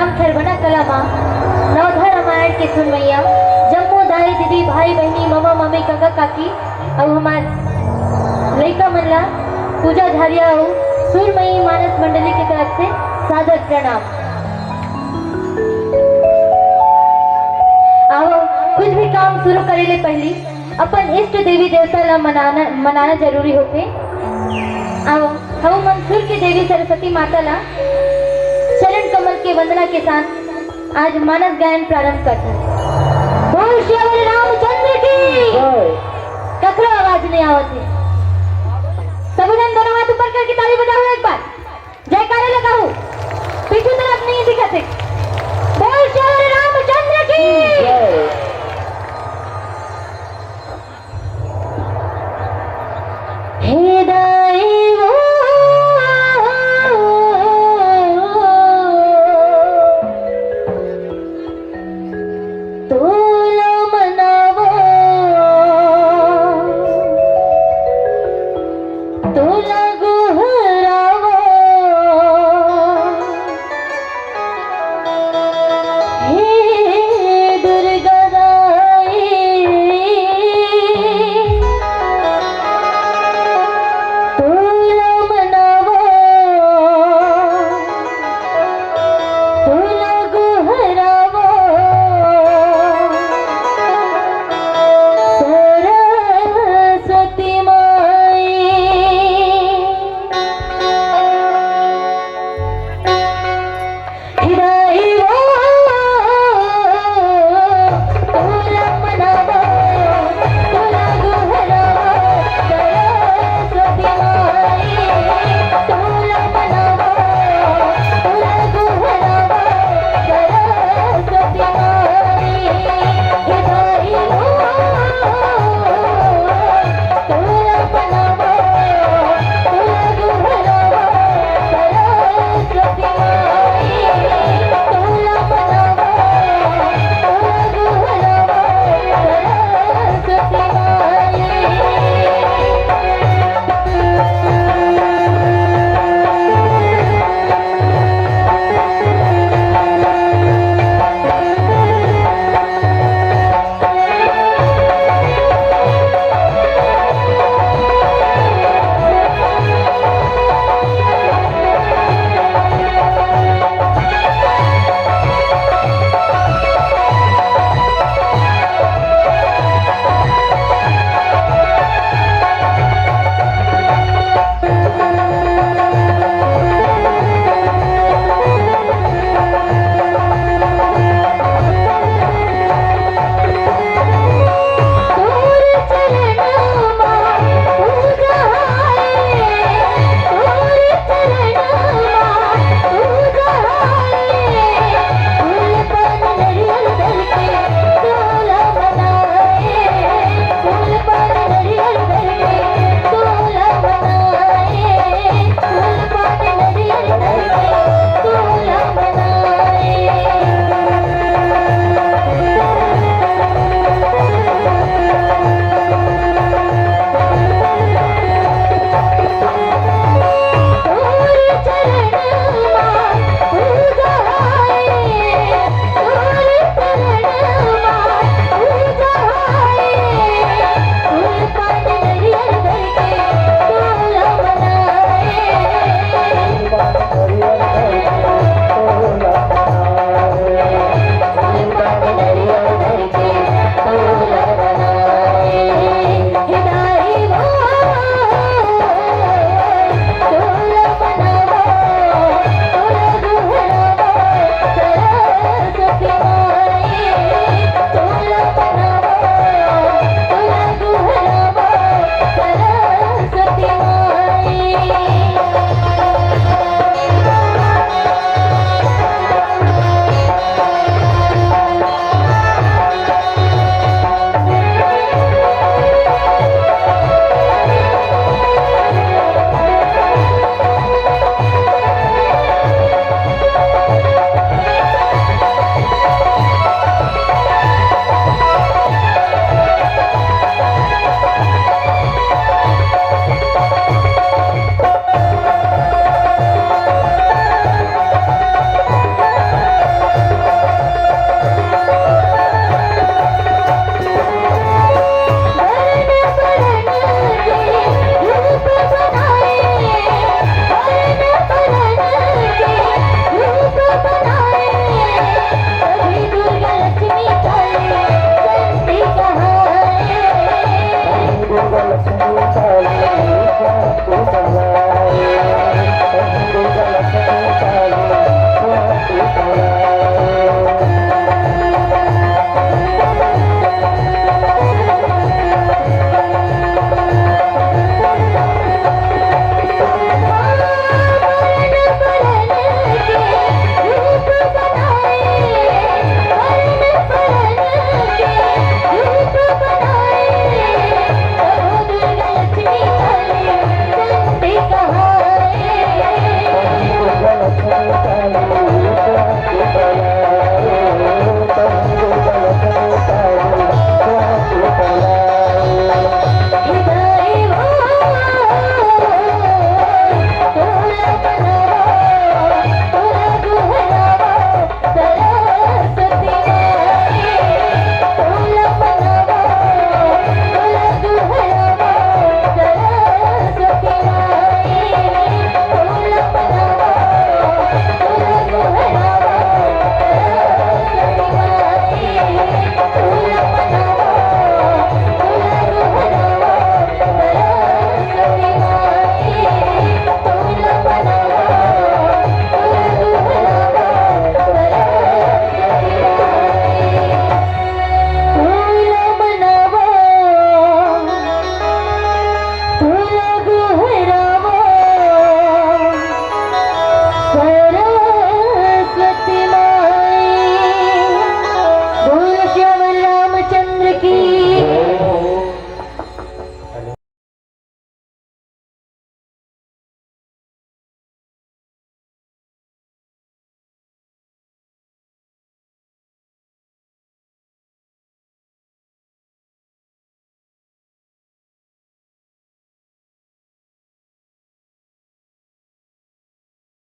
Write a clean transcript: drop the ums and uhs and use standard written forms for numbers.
प्रणाम खरबना कलामा नवधा रामायण के सुन मैया जम्मू दाई दीदी भाई बहनी ममा मम्मी काका काकी और हमार लड़का मनला पूजा झारिया और सूरमयी मानस मंडली की तरफ से सादर प्रणाम। आओ कुछ भी काम शुरू करे ले पहली अपन इष्ट देवी देवता ला मनाना जरूरी होते। आओ हम मंसूर की देवी सरस्वती माता ला चरण कमल के वंदना के साथ आज मानस गायन प्रारंभ करते हैं। बोल श्री रामचंद्र की। ककरो आवाज नहीं आवत है। सब जन दोनों हाथ ऊपर करके ताली बजाओ एक बार।